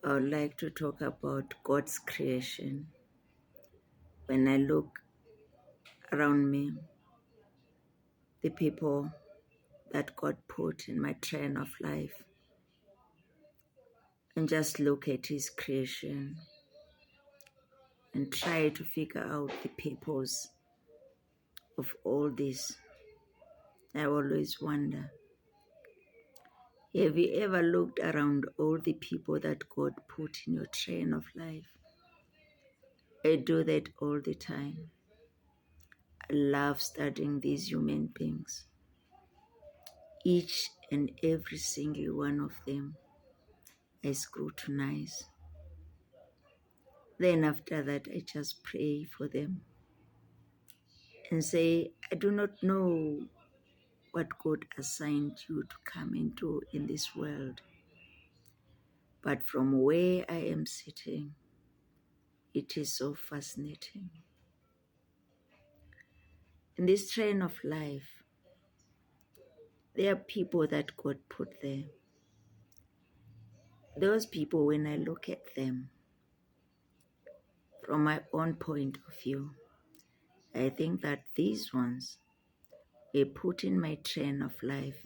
I would like to talk about God's creation. When I look around me, the people that God put in my train of life, and just look at His creation and try to figure out the purpose of all this, I always wonder, have you ever looked around all the people that God put in your train of life? I do that all the time. I love studying these human beings. Each and every single one of them I scrutinize. Then after that, I just pray for them and say, I do not know what God assigned you to come and do in this world. But from where I am sitting, it is so fascinating. In this train of life, there are people that God put there. Those people, when I look at them, from my own point of view, I think that these ones were put in my train of life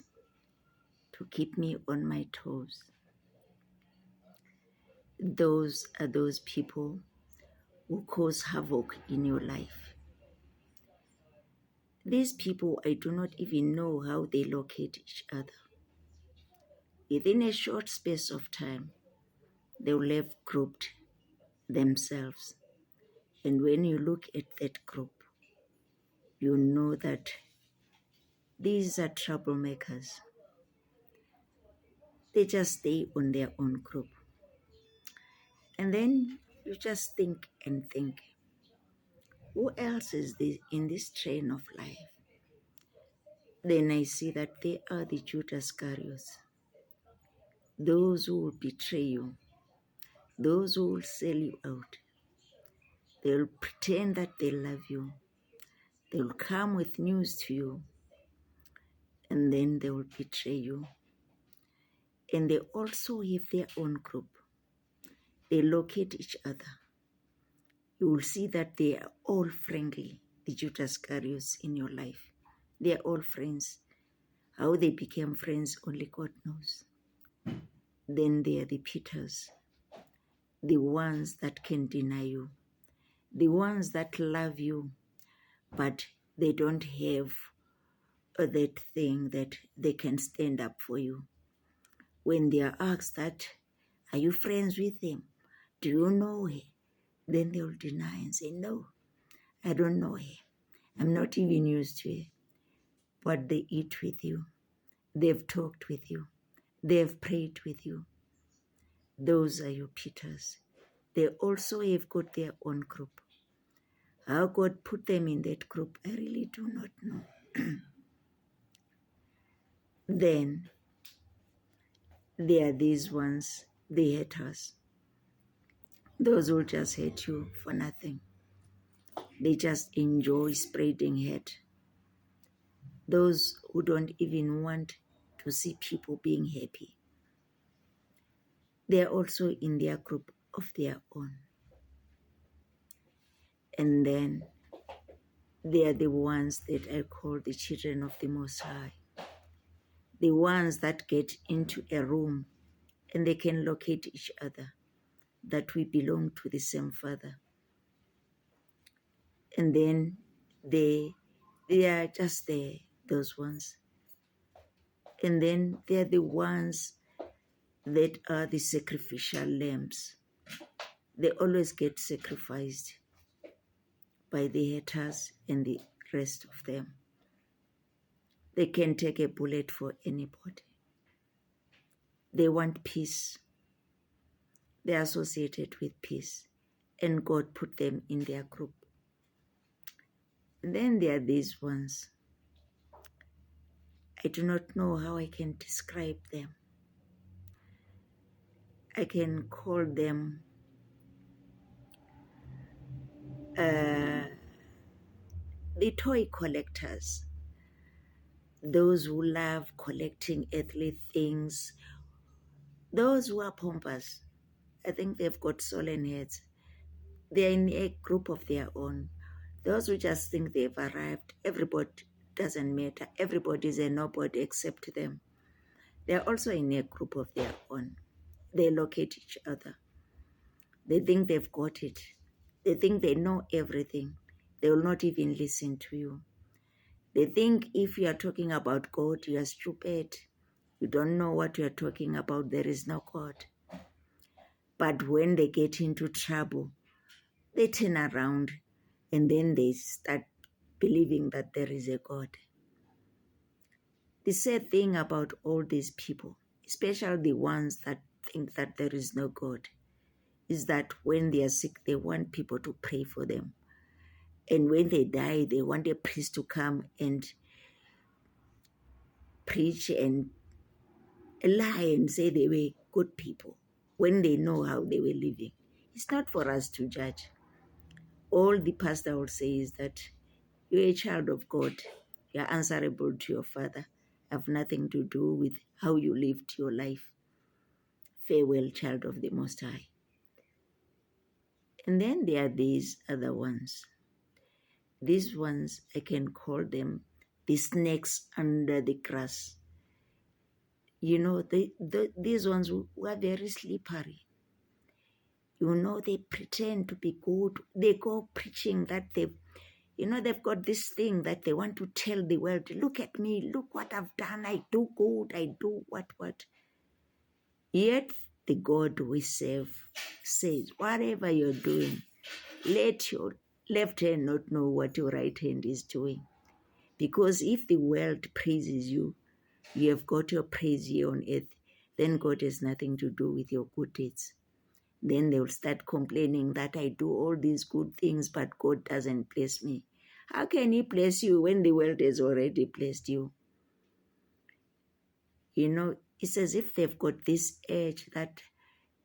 to keep me on my toes. Those are those people who cause havoc in your life. These people, I do not even know how they locate each other. Within a short space of time, they will have grouped themselves. And when you look at that group, you know that these are troublemakers. They just stay on their own group. And then you just think and think, who else is in this train of life? Then I see that they are the Judas Iscariot, those who will betray you, those who will sell you out. They will pretend that they love you. They will come with news to you, and then they will betray you. And they also have their own group. They locate each other. You will see that they are all friendly, the Judas Iscariot in your life. They are all friends. How they became friends, only God knows. Then there are the Peters, the ones that can deny you, the ones that love you, but they don't have that thing that they can stand up for you. When they are asked that, are you friends with him? Do you know her? Then they will deny and say, no, I don't know her. I'm not even used to her. But they eat with you. They've talked with you. They've prayed with you. Those are your Peters. They also have got their own group. How God put them in that group, I really do not know. Then there are these ones, the haters. Those who just hate you for nothing. They just enjoy spreading hate. Those who don't even want to see people being happy. They are also in their group of their own. And then they are the ones that I call the children of the Most High. The ones that get into a room and they can locate each other, that we belong to the same Father. And then they are just there, those ones. And then they are the ones that are the sacrificial lambs. They always get sacrificed by the haters and the rest of them. They can take a bullet for anybody. They want peace. They are associated with peace. And God put them in their group. And then there are these ones. I do not know how I can describe them. I can call them the toy collectors. Those who love collecting earthly things. Those who are pompous. I think they've got solemn heads. They're in a group of their own. Those who just think they've arrived, everybody doesn't matter. Everybody is a nobody except them. They're also in a group of their own. They locate each other. They think they've got it. They think they know everything. They will not even listen to you. They think if you are talking about God, you are stupid. You don't know what you are talking about. There is no God. But when they get into trouble, they turn around and then they start believing that there is a God. The sad thing about all these people, especially the ones that think that there is no God, is that when they are sick, they want people to pray for them. And when they die, they want a priest to come and preach and lie and say they were good people when they know how they were living. It's not for us to judge. All the pastor will say is that you're a child of God. You're answerable to your Father. Have nothing to do with how you lived your life. Farewell, child of the Most High. And then there are these other ones. These ones, I can call them the snakes under the grass. You know, these ones were very slippery. You know, they pretend to be good. They go preaching that they've got this thing that they want to tell the world, look at me, look what I've done, I do good, I do what. Yet the God we serve says, whatever you're doing, let your left hand not know what your right hand is doing. Because if the world praises you, you have got your praise here on earth, then God has nothing to do with your good deeds. Then they will start complaining that I do all these good things, but God doesn't bless me. How can He bless you when the world has already blessed you? You know, it's as if they've got this edge that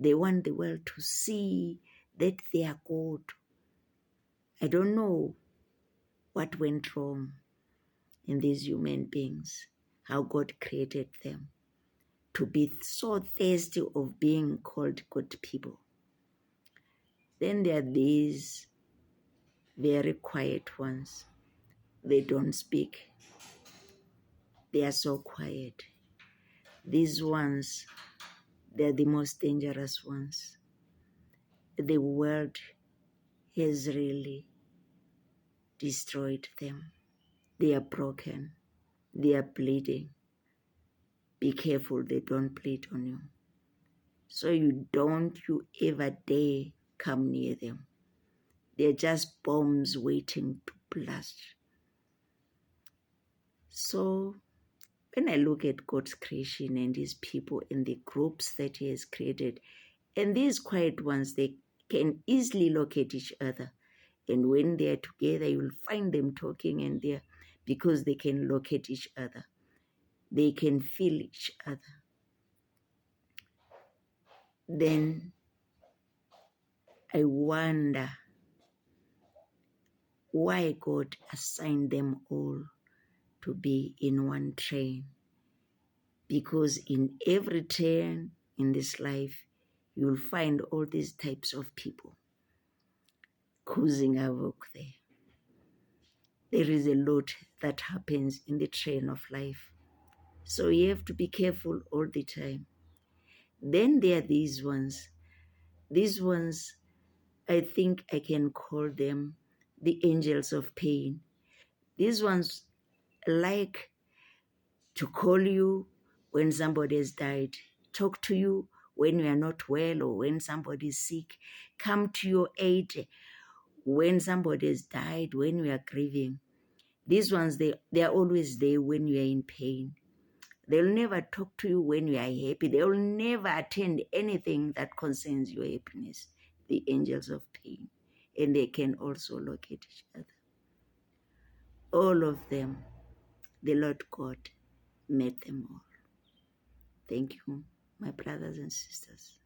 they want the world to see that they are good. I don't know what went wrong in these human beings, how God created them to be so thirsty of being called good people. Then there are these very quiet ones. They don't speak. They are so quiet. These ones, they're the most dangerous ones. The world has really destroyed them. They are broken. They are bleeding. Be careful they don't bleed on you. So you ever dare come near them. They're just bombs waiting to blast. So when I look at God's creation and His people and the groups that He has created, and these quiet ones, they can easily locate each other. And when they're together, you'll find them talking and they're because they can locate each other. They can feel each other. Then I wonder why God assigned them all to be in one train. Because in every train in this life, you'll find all these types of people causing havoc there. There is a lot that happens in the train of life. So you have to be careful all the time. Then there are these ones. These ones, I think I can call them the angels of pain. These ones like to call you when somebody has died, talk to you when you are not well or when somebody is sick, come to your aid when somebody has died, when you are grieving. These ones, they are always there when you are in pain. They'll never talk to you when you are happy. They will never attend anything that concerns your happiness. The angels of pain. And they can also locate each other. All of them, the Lord God made them all. Thank you, my brothers and sisters.